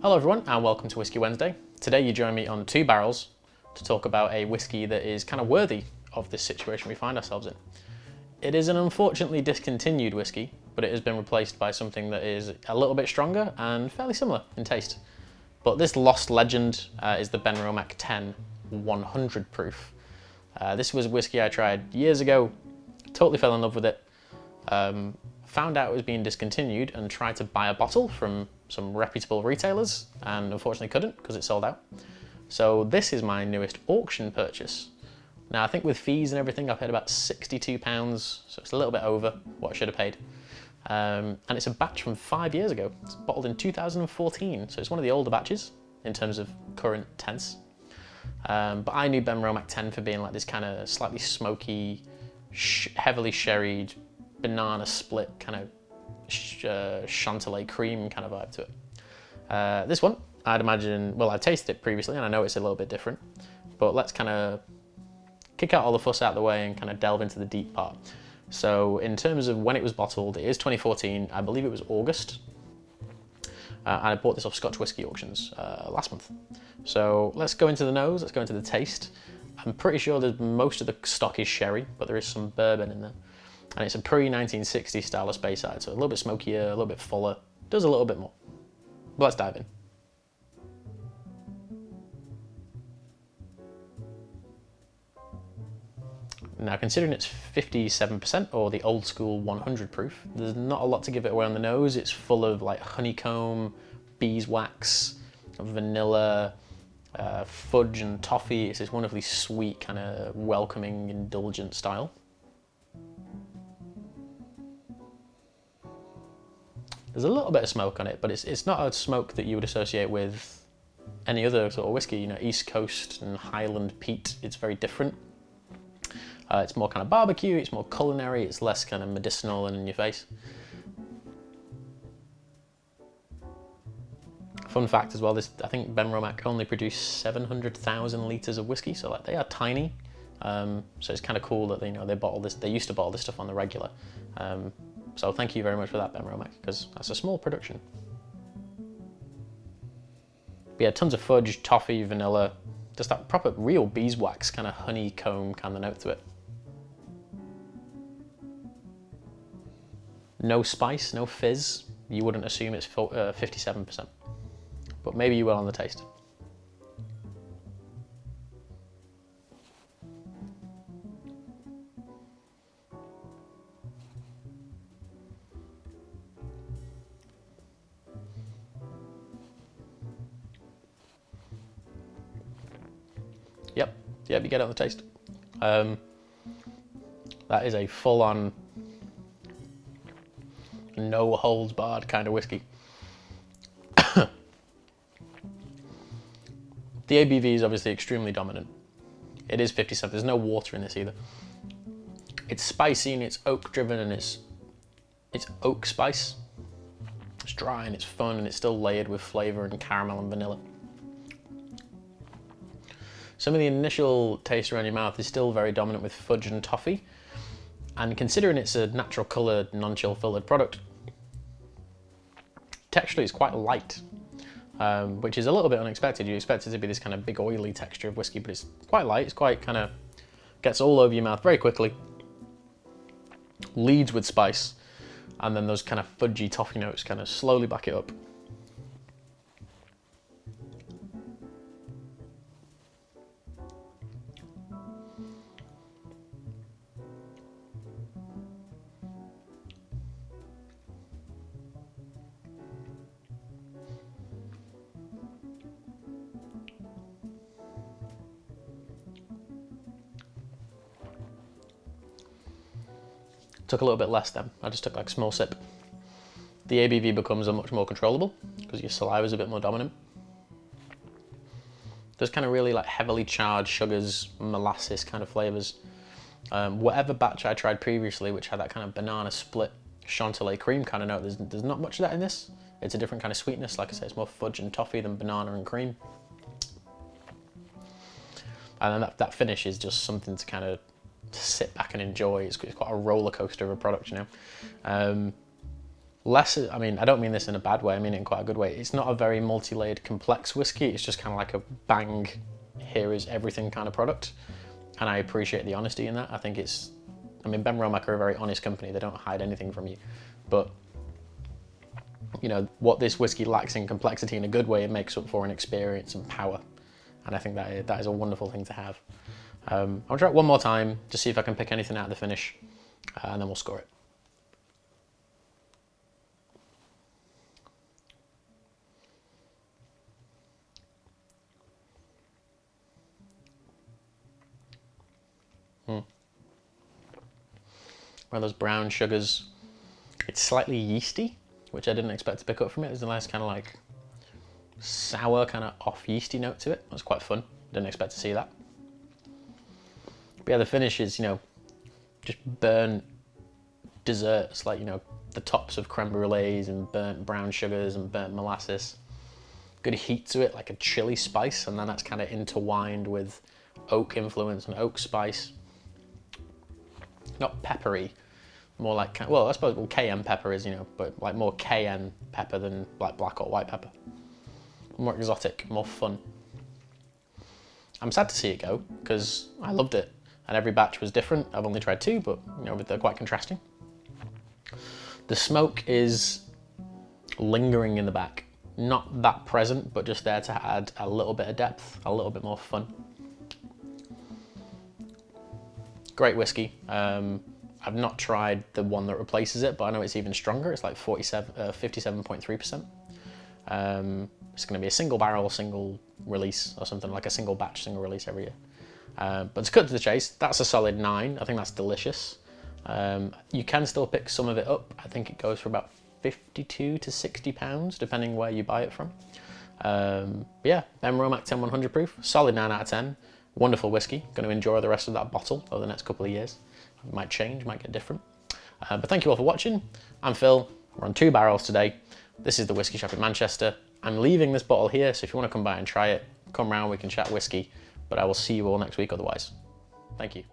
Hello everyone and welcome to Whisky Wednesday. Today you join me on Two Barrels to talk about a whisky that is kind of worthy of this situation we find ourselves in. It is an unfortunately discontinued whisky, but it has been replaced by something that is a little bit stronger and fairly similar in taste. But this lost legend is the Benromach 10 100 proof. This was a whisky I tried years ago, totally fell in love with it. Found out it was being discontinued and tried to buy a bottle from some reputable retailers and unfortunately couldn't because it sold out. So this is my newest auction purchase. Now I think with fees and everything I paid about £62, so it's a little bit over what I should have paid. And it's a batch from 5 years ago. It's bottled in 2014, so it's one of the older batches in terms of current tense. But I knew Benromach 10 for being like this kind of slightly smoky, heavily sherried, banana split kind of chantilly cream kind of vibe to it. This one, I'd imagine, well, I tasted it previously and I know it's a little bit different, but let's kind of kick out all the fuss out of the way and kind of delve into the deep part. So in terms of when it was bottled, it is 2014, I believe it was August, and I bought this off Scotch Whisky Auctions last month. So let's go into the nose, let's go into the taste. I'm pretty sure that most of the stock is sherry, but there is some bourbon in there. And it's a pre-1960 style of Speyside, so a little bit smokier, a little bit fuller, does a little bit more. But let's dive in. Now, considering it's 57% or the old school 100 proof, there's not a lot to give it away on the nose. It's full of like honeycomb, beeswax, vanilla, fudge and toffee. It's this wonderfully sweet, kind of welcoming, indulgent style. There's a little bit of smoke on it, but it's not a smoke that you would associate with any other sort of whiskey. You know, East Coast and Highland peat, it's very different. It's more kind of barbecue, it's more culinary, it's less kind of medicinal and in your face. Fun fact as well, I think Benromach only produced 700,000 litres of whiskey, so like they are tiny. So it's kind of cool that they bottle this. They used to bottle this stuff on the regular. So thank you very much for that, Benromach, because that's a small production. But yeah, tons of fudge, toffee, vanilla, just that proper real beeswax kind of honeycomb kind of note to it. No spice, no fizz. You wouldn't assume it's 57%, but maybe you will on the taste. Yep, you get it on the taste. That is a full-on, no holds barred kind of whiskey. The ABV is obviously extremely dominant. It is 57, there's no water in this either. It's spicy and it's oak driven and it's oak spice. It's dry and it's fun and it's still layered with flavour and caramel and vanilla. Some of the initial taste around your mouth is still very dominant with fudge and toffee, and considering it's a natural coloured, non-chill filtered product, texturally it's quite light, which is a little bit unexpected. You expect it to be this kind of big oily texture of whiskey, but it's quite light, it's quite kind of, gets all over your mouth very quickly, leads with spice, and then those kind of fudgy toffee notes kind of slowly back it up. Took a little bit less then. I just took like a small sip. The ABV becomes a much more controllable because your saliva is a bit more dominant. There's kind of really like heavily charged sugars, molasses kind of flavors. Whatever batch I tried previously, which had that kind of banana split chantilly cream kind of note, there's not much of that in this. It's a different kind of sweetness. Like I say, it's more fudge and toffee than banana and cream. And then that finish is just something to kind of sit back and enjoy. It's quite a roller coaster of a product, you know. less, I mean, I don't mean this in a bad way, I mean it in quite a good way. It's not a very multi-layered complex whiskey, it's just kind of like a bang, here is everything kind of product. And I appreciate the honesty in that. I think it's, I mean, Benromach are a very honest company, they don't hide anything from you. But, you know, what this whiskey lacks in complexity in a good way, it makes up for in experience and power. And I think that is a wonderful thing to have. I'll try it one more time, just see if I can pick anything out of the finish, and then we'll score it. One of those brown sugars. It's slightly yeasty, which I didn't expect to pick up from it. There's a nice kind of like sour, kind of off yeasty note to it. That's quite fun. Didn't expect to see that. But yeah, the finish is, you know, just burnt desserts, like, you know, the tops of creme brulees and burnt brown sugars and burnt molasses. Good heat to it, like a chili spice, and then that's kind of intertwined with oak influence and oak spice. Not peppery, more like, well, I suppose cayenne pepper is, you know, but like more cayenne pepper than like black or white pepper. More exotic, more fun. I'm sad to see it go, because I loved it, and every batch was different. I've only tried 2, but, you know, they're quite contrasting. The smoke is lingering in the back. Not that present, but just there to add a little bit of depth, a little bit more fun. Great whiskey. I've not tried the one that replaces it, but I know it's even stronger. It's like 57.3%. It's going to be a single barrel, single release, or something like a single batch, single release every year. But to cut to the chase, that's a solid 9. I think that's delicious. You can still pick some of it up. I think it goes for about 52 to 60 pounds, depending where you buy it from. But yeah, Benromach 10-100 proof, solid 9 out of 10. Wonderful whiskey. Going to enjoy the rest of that bottle over the next couple of years. It might change, might get different. But thank you all for watching. I'm Phil. We're on 2 barrels today. This is the Whisky Shop in Manchester. I'm leaving this bottle here, so if you want to come by and try it, come round, we can chat whiskey. But I will see you all next week otherwise. Thank you.